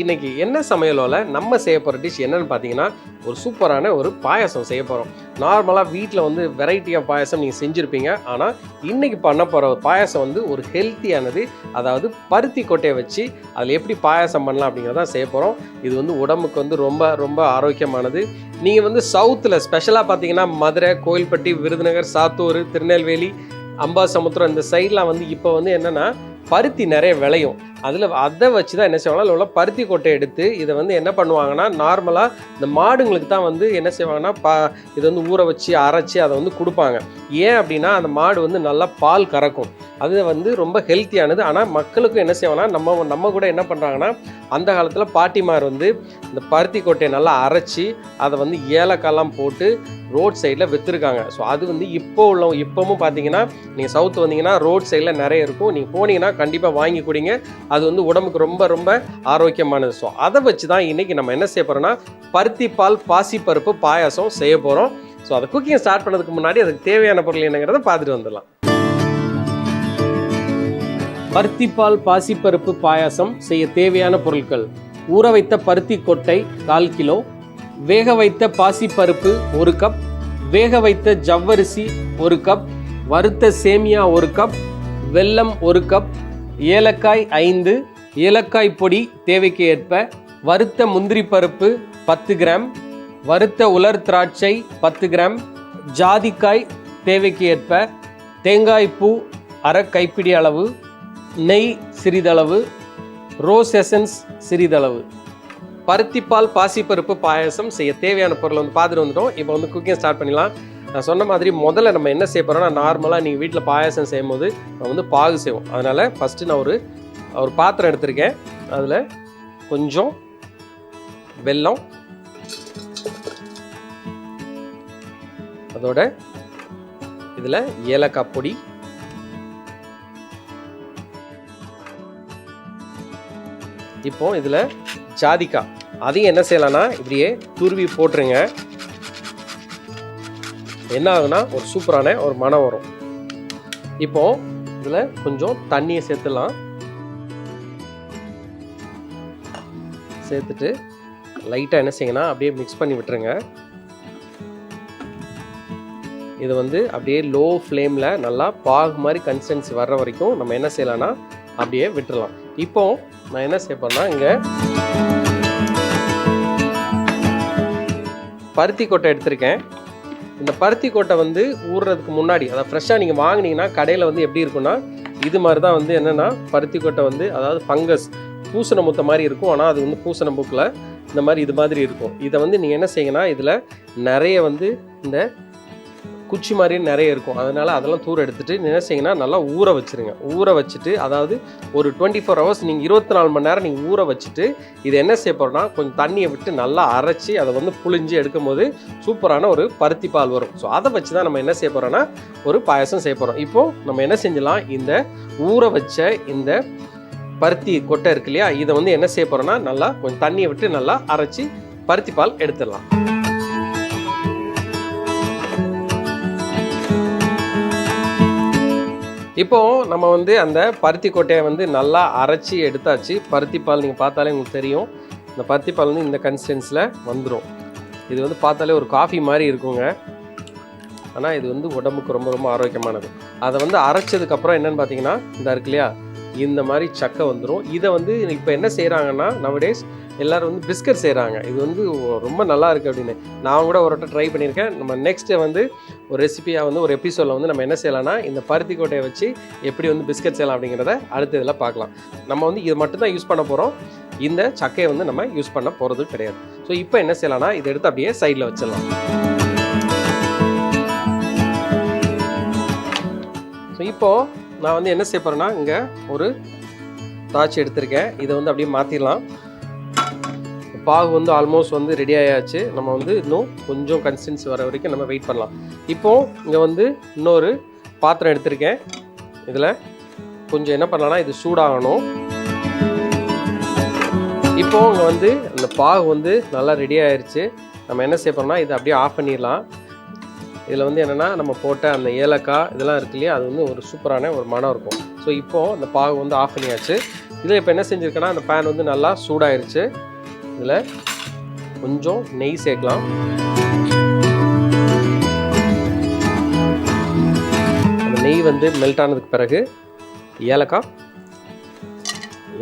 இன்னைக்கு என்ன சமையலோல நம்ம செய்ய போகிற டிஷ் என்னன்னு பார்த்தீங்கன்னா ஒரு சூப்பரான ஒரு பாயாசம் செய்ய போகிறோம். நார்மலாக வீட்டில் வந்து வெரைட்டி ஆஃப் பாயாசம் நீங்கள் செஞ்சுருப்பீங்க. ஆனால் இன்றைக்கி பண்ண போகிற ஒரு பாயாசம் வந்து ஒரு ஹெல்த்தியானது. அதாவது பருத்தி கொட்டையை வச்சு அதில் எப்படி பாயாசம் பண்ணலாம் அப்படிங்கிறத செய்ய போகிறோம். இது வந்து உடம்புக்கு வந்து ரொம்ப ரொம்ப ஆரோக்கியமானது. நீங்கள் வந்து சவுத்தில் ஸ்பெஷலாக பார்த்தீங்கன்னா மதுரை, கோயில்பட்டி, விருதுநகர், சாத்தூர், திருநெல்வேலி, அம்பாசமுத்திரம் இந்த சைட்லாம் வந்து இப்போ வந்து என்னென்னா பருத்தி நிறைய விளையும். அதை வச்சு தான் என்ன செய்வாங்கன்னா அதில் உள்ள பருத்தி கொட்டை எடுத்து இதை வந்து என்ன பண்ணுவாங்கன்னா நார்மலாக இந்த மாடுங்களுக்கு தான் வந்து என்ன செய்வாங்கன்னா இதை வந்து ஊற வச்சு அரைச்சி அதை வந்து கொடுப்பாங்க. ஏன் அப்படின்னா அந்த மாடு வந்து நல்லா பால் கறக்கும். அது வந்து ரொம்ப ஹெல்த்தியானது. ஆனால் மக்களுக்கும் என்ன செய்வாங்கன்னா நம்ம கூட என்ன பண்ணுறாங்கன்னா அந்த காலத்தில் பாட்டிமார் வந்து இந்த பருத்தி கொட்டையை நல்லா அரைச்சி அதை வந்து ஏலக்காய்லாம் போட்டு ரோட் சைடில் விற்றுருக்காங்க. ஸோ அது வந்து இப்போவும் பார்த்தீங்கன்னா நீங்கள் சவுத் வந்தீங்கன்னா ரோட் சைடில் நிறைய இருக்கும். நீங்கள் போனீங்கன்னா கண்டிப்பாக வாங்கி குடிங்க. அது வந்து உடம்புக்கு ரொம்ப ரொம்ப ஆரோக்கியமானது. ஸோ அதை வச்சு தான் இன்றைக்கி நம்ம என்ன செய்ய போகிறோம்னா பருத்தி பால் பாசிப்பருப்பு பாயாசம் செய்ய போகிறோம். ஸோ அதை குக்கிங் ஸ்டார்ட் பண்ணதுக்கு முன்னாடி அதுக்கு தேவையான பொருள் என்னங்கிறத பார்த்துட்டு வந்துடலாம். பருத்திப்பால் பாசிப்பருப்பு பாயாசம் செய்ய தேவையான பொருட்கள்: ஊற வைத்த பருத்தி கொட்டை 1/4 கிலோ, வேக வைத்த பாசிப்பருப்பு 1 கப், வேக வைத்த ஜவ்வரிசி 1 கப், வறுத்த சேமியா 1 கப், வெல்லம் 1 கப், ஏலக்காய் 5, ஏலக்காய் பொடி தேவைக்கு ஏற்ப, வறுத்த முந்திரி பருப்பு 10 கிராம், வறுத்த உலர் திராட்சை 10 கிராம், ஜாதிக்காய் தேவைக்கு ஏற்ப, தேங்காய் பூ அரை கைப்பிடி அளவு, நெய் சிறிதளவு, ரோஸ் எசன்ஸ் சிறிதளவு. பருத்திப்பால் பாசிப்பருப்பு பாயாசம் செய்ய தேவையான பொருளை வந்து பார்த்துட்டு வந்துட்டோம். இப்போ வந்து குக்கிங் ஸ்டார்ட் பண்ணிடலாம். நான் சொன்ன மாதிரி முதல்ல நம்ம என்ன செய்ய போகிறோம்னா நார்மலாக நீங்கள் வீட்டில் பாயாசம் செய்யும் போது நம்ம வந்து பாகு செய்வோம். அதனால் ஃபஸ்ட்டு நான் ஒரு பாத்திரம் எடுத்திருக்கேன். அதில் கொஞ்சம் வெல்லம், அதோட இதில் ஏலக்காய் பொடி, இப்போ இதில் ஜாதிக்காய், அதையும் என்ன செய்யலாம்னா இப்படியே துருவி போட்டுருங்க. என்ன ஆகுனா ஒரு சூப்பரான ஒரு மனம் வரும். இப்போ இதில் கொஞ்சம் தண்ணியை சேர்த்துலாம். சேர்த்துட்டு லைட்டாக என்ன செய்யுங்கன்னா அப்படியே மிக்ஸ் பண்ணி விட்டுருங்க. இது வந்து அப்படியே லோ ஃப்ளேமில் நல்லா பாகு மாதிரி கன்சிஸ்டன்சி வர்ற வரைக்கும் நம்ம என்ன செய்யலாம்னா அப்படியே விட்டுடலாம். இப்போ நான் என்ன செய்ய போறேன்னா இங்கே பருத்தி கொட்டை எடுத்திருக்கேன். இந்த பருத்தி கொட்டை வந்து ஊறுறதுக்கு முன்னாடி, அதாவது ஃப்ரெஷ்ஷாக நீங்கள் வாங்கினீங்கன்னா கடையில் வந்து எப்படி இருக்குன்னா இது மாதிரி தான் வந்து என்னென்னா பருத்தி கொட்டை வந்து அதாவது ஃபங்கஸ் பூசண முத்த மாதிரி இருக்கும். ஆனால் அது வந்து பூசண பூக்கில் இந்த மாதிரி இது மாதிரி இருக்கும். இதை வந்து நீங்கள் என்ன செய்யுங்கன்னா இதில் நிறைய வந்து இந்த குச்சி மாதிரி நிறைய இருக்கும். அதனால் அதெல்லாம் தூர எடுத்துகிட்டு என்ன செய்யுங்கன்னா நல்லா ஊற வச்சுருங்க. ஊற வச்சுட்டு அதாவது ஒரு 24 ஹவர்ஸ் நீங்கள் 24 மணி நேரம் நீங்கள் ஊற வச்சுட்டு இதை என்ன செய்ய போகிறோன்னா கொஞ்சம் தண்ணியை விட்டு நல்லா அரைச்சி அதை வந்து புழிஞ்சு எடுக்கும் போது சூப்பரான ஒரு பருத்தி பால் வரும். ஸோ அதை வச்சு தான் நம்ம என்ன செய்ய போகிறோன்னா ஒரு பாயசம் செய்ய போகிறோம். இப்போது நம்ம என்ன செஞ்சலாம், இந்த ஊற வச்ச இந்த பருத்தி கொட்டை இருக்கு இல்லையா, இதை வந்து என்ன செய்ய போகிறோன்னா நல்லா கொஞ்சம் தண்ணியை விட்டு நல்லா அரைச்சி பருத்தி பால் எடுத்துடலாம். இப்போது நம்ம வந்து அந்த பருத்தி கொட்டையை வந்து நல்லா அரைச்சி எடுத்தாச்சு. பருத்தி பால் நீங்கள் பார்த்தாலே உங்களுக்கு தெரியும். இந்த பருத்தி பால் வந்து இந்த கன்சிஸ்டன்ஸில் வந்துடும். இது வந்து பார்த்தாலே ஒரு காஃபி மாதிரி இருக்குங்க. ஆனால் இது வந்து உடம்புக்கு ரொம்ப ரொம்ப ஆரோக்கியமானது. அதை வந்து அரைச்சதுக்கப்புறம் என்னென்னு பார்த்தீங்கன்னா இந்த இருக்கு இல்லையா, இந்த மாதிரி சக்கை வந்துடும். இதை வந்து இப்போ என்ன செய்கிறாங்கன்னா நவடேஸ் எல்லோரும் வந்து பிஸ்கட் செய்கிறாங்க. இது வந்து ரொம்ப நல்லா இருக்குது அப்படின்னு நான் கூட ஒரு ட்ரை பண்ணியிருக்கேன். நம்ம நெக்ஸ்ட்டு வந்து ஒரு ரெசிபியாக வந்து ஒரு எபிசோடில் வந்து நம்ம என்ன செய்யலாம்னா இந்த பருத்தி கொட்டையை வச்சு எப்படி வந்து பிஸ்கட் செய்யலாம் அப்படிங்கிறத அடுத்த இதில் பார்க்கலாம். நம்ம வந்து இது மட்டும்தான் யூஸ் பண்ண போகிறோம். இந்த சக்கையை வந்து நம்ம யூஸ் பண்ண போகிறது கிடையாது. ஸோ இப்போ என்ன செய்யலாம்னா இதை எடுத்து அப்படியே சைடில் வச்சிடலாம். ஸோ இப்போது நான் வந்து என்ன செய்ய போகிறேன்னா இங்கே ஒரு தாச்சி எடுத்திருக்கேன். இதை வந்து அப்படியே மாற்றிடலாம். பாகு வந்து ஆல்மோஸ்ட் வந்து ரெடி ஆயாச்சு. நம்ம வந்து இன்னும் கொஞ்சம் கன்சிஸ்டன்சி வர வரைக்கும் நம்ம வெயிட் பண்ணலாம். இப்போது இங்கே வந்து இன்னொரு பாத்திரம் எடுத்திருக்கேன். இதில் கொஞ்சம் என்ன பண்ணலாம்னா இது சூடாகணும். இப்போது இங்கே வந்து அந்த பாகு வந்து நல்லா ரெடி ஆயிடுச்சு. நம்ம என்ன செய்ய போகிறோம்னா இதை அப்படியே ஆஃப் பண்ணிடலாம். இதில் வந்து என்னென்னா நம்ம போட்ட அந்த ஏலக்காய் இதெல்லாம் இருக்கு இல்லையா, அது வந்து ஒரு சூப்பரான ஒரு மனம் இருக்கும். ஸோ இப்போது அந்த பாகு வந்து ஆஃப் பண்ணியாச்சு. இதில் இப்போ என்ன செஞ்சுருக்கேன்னா அந்த பேன் வந்து நல்லா சூடாயிருச்சு. இதில் கொஞ்சம் நெய் சேர்க்கலாம். அந்த நெய் வந்து மெல்ட் ஆனதுக்கு பிறகு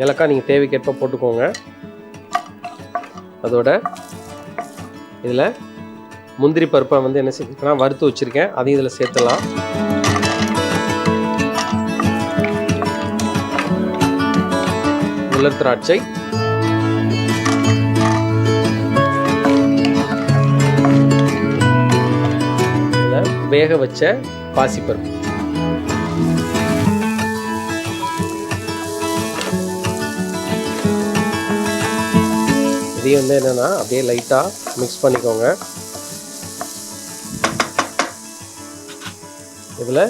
ஏலக்காய் நீங்கள் தேவைக்கேற்ப போட்டுக்கோங்க. அதோட இதில் முந்திரி பருப்பை வந்து என்ன செஞ்சுருக்கேன்னா வறுத்து வச்சுருக்கேன், அதையும் இதில் சேர்த்துலாம். உலர் திராட்சை, வேக வச்ச பாசிப்பருப்பு, இதையும் வந்து என்னென்னா அப்படியே லைட்டாக மிக்ஸ் பண்ணிக்கோங்க. இதில்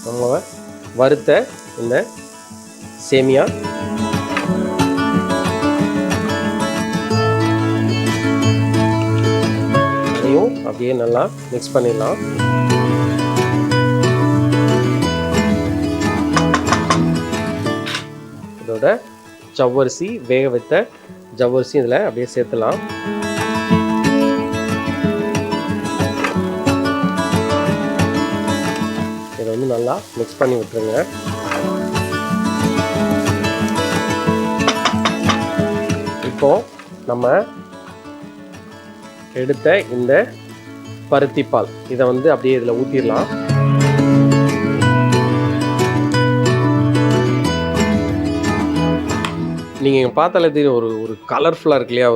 நம்ம வறுத்த இந்த சேமியா, அதையும் அப்படியே நல்லா மிக்ஸ் பண்ணிடலாம். இதோட ஜவ்வரிசி, வேக வைத்த ஜவ்வரிசி இதில் அப்படியே சேர்த்துலாம். இதை வந்து நல்லா மிக்ஸ் பண்ணி விட்டுருங்க. இப்போ நம்ம எடுத்த இந்த பருத்திப்பால் இதை வந்து அப்படியே இதில் ஊற்றிடலாம். நீங்கள் பார்த்தாலே தெரியும், ஒரு கலர்ஃபுல்லாக இருக்கு இல்லையா,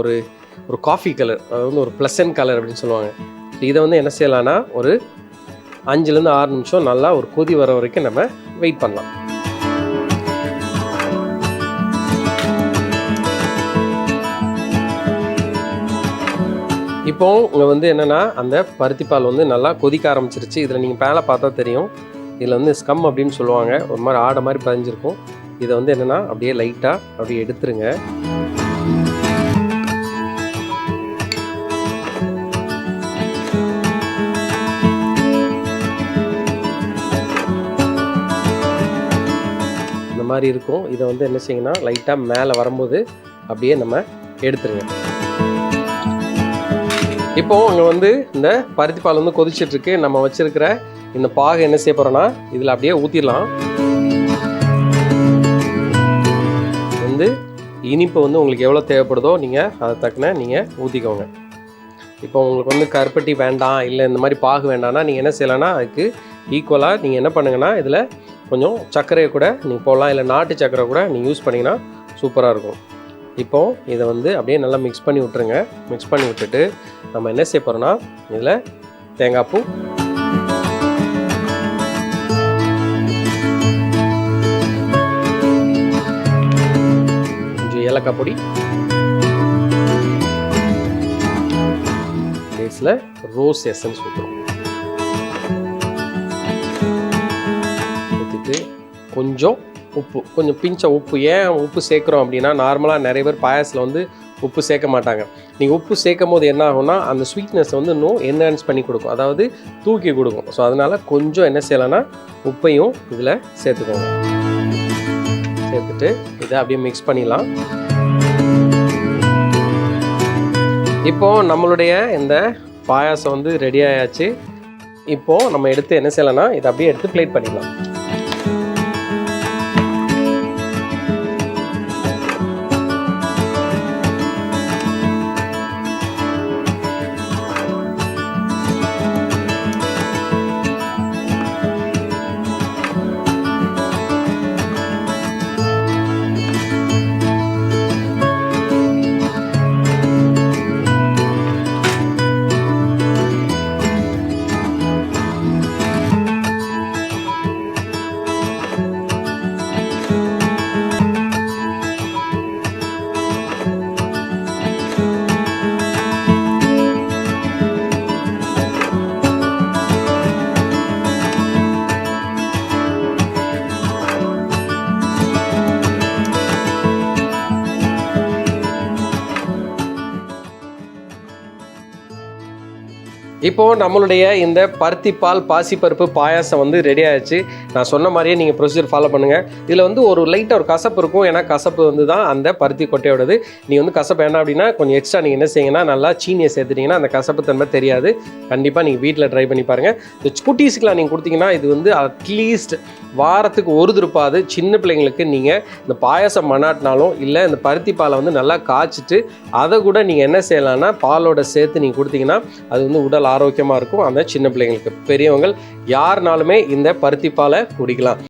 ஒரு காஃபி கலர், அது வந்து ஒரு ப்ளசன்ட் கலர் அப்படின்னு சொல்லுவாங்க. இதை வந்து என்ன செய்யலாம்னா ஒரு 5லேருந்து 6 நிமிஷம் நல்லா ஒரு கொதி வர வரைக்கும் நம்ம வெயிட் பண்ணலாம். இப்போ உங்களை வந்து என்னென்னா அந்த பருத்திப்பால் வந்து நல்லா கொதிக்க ஆரம்பிச்சிருச்சு. இதில் நீங்கள் மேலே பார்த்தா தெரியும், இதில் வந்து ஸ்கம் அப்படின்னு சொல்லுவாங்க, ஒரு மாதிரி ஆடை மாதிரி பதிஞ்சிருக்கும். இதை வந்து என்னென்னா அப்படியே லைட்டாக அப்படியே எடுத்துருங்க. இந்த மாதிரி இருக்கும். இதை வந்து என்ன செய்யுங்கன்னா லைட்டாக மேலே வரும்போது அப்படியே நம்ம எடுத்துருங்க. இப்போ அங்கே வந்து இந்த பருத்திப்பால் வந்து கொதிச்சிட்ருக்கு. நம்ம வச்சுருக்கிற இந்த பாகை என்ன செய்ய போகிறோன்னா இதில் அப்படியே ஊற்றிடலாம். வந்து இனிப்பு வந்து உங்களுக்கு எவ்வளோ தேவைப்படுதோ நீங்கள் அதை தக்கன நீங்கள் ஊற்றிக்கோங்க. இப்போ உங்களுக்கு வந்து கருப்பட்டி வேண்டாம், இல்லை இந்த மாதிரி பாகு வேண்டாம்னா நீங்கள் என்ன செய்யலாம்னா அதுக்கு ஈக்குவலாக நீங்கள் என்ன பண்ணுங்கன்னா இதில் கொஞ்சம் சர்க்கரையை கூட நீங்கள் போடலாம், இல்லை நாட்டு சர்க்கரை கூட நீங்கள் யூஸ் பண்ணிங்கன்னா சூப்பராக இருக்கும். இப்போது இதை வந்து அப்படியே நல்லா மிக்ஸ் பண்ணி விட்டுருங்க. மிக்ஸ் பண்ணி விட்டுட்டு நம்ம என்ன செய்ய போகிறோன்னா இதில் தேங்காய் பூ, கொஞ்சம் ஏலக்காய் பொடி, பேஸில் ரோஸ் எசன்ஸ் ஊற்றுறோம். ஊற்றிட்டு கொஞ்சம் உப்பு, கொஞ்சம் பிஞ்ச உப்பு. ஏன் உப்பு சேர்க்குறோம் அப்படின்னா நார்மலாக நிறைய பேர் பாயாசத்தில் வந்து உப்பு சேர்க்க மாட்டாங்க. நீங்கள் உப்பு சேர்க்கும் போது என்ன ஆகும்னா அந்த ஸ்வீட்னஸ் வந்து இன்னும் என்ஹான்ஸ் பண்ணி கொடுக்கும், அதாவது தூக்கி கொடுக்கும். ஸோ அதனால் கொஞ்சம் என்ன செய்யலாம்னா உப்பையும் இதில் சேர்த்துக்கோங்க. சேர்த்துட்டு இதை அப்படியே மிக்ஸ் பண்ணிடலாம். இப்போது நம்மளுடைய இந்த பாயாசம் வந்து ரெடி ஆயாச்சு. இப்போது நம்ம எடுத்து என்ன செய்யலாம்னா இதை அப்படியே எடுத்து பிளேட் பண்ணிடலாம். இப்போது நம்மளுடைய இந்த பருத்திப்பால் பாசிப்பருப்பு பாயாசம் வந்து ரெடி ஆயிடுச்சு. நான் சொன்ன மாதிரியே நீங்கள் ப்ரொசீஜர் ஃபாலோ பண்ணுங்கள். இதில் வந்து ஒரு லைட்டாக ஒரு கசப்பு இருக்கும். ஏன்னா கசப்பு வந்து தான் அந்த பருத்தி கொட்டையோடது. நீங்கள் வந்து கசப்பு வேணாம் அப்படின்னா கொஞ்சம் எக்ஸ்ட்ரா நீங்கள் என்ன செய்யுங்கன்னா நல்லா சீனியை சேர்த்துட்டிங்கன்னா அந்த கசப்பு தன்மை தெரியாது. கண்டிப்பாக நீங்கள் வீட்டில் ட்ரை பண்ணி பாருங்கள். இந்த குட்டீஸுக்கெலாம் நீங்கள் கொடுத்தீங்கன்னா இது வந்து அட்லீஸ்ட் வாரத்துக்கு ஒரு திருப்பாது சின்ன பிள்ளைங்களுக்கு நீங்கள் இந்த பாயாசம் பண்ணாட்டினாலும் இல்லை இந்த பருத்தி பாலை வந்து நல்லா காய்ச்சிட்டு அதை கூட நீங்கள் என்ன செய்யலாம்னா பாலோட சேர்த்து நீங்கள் கொடுத்தீங்கன்னா அது வந்து உடல் ஆரோக்கியமாக இருக்கும். அந்த சின்ன பிள்ளைங்களுக்கு பெரியவங்க யாருனாலுமே இந்த பருத்தி பாலை குடிக்கலாம்.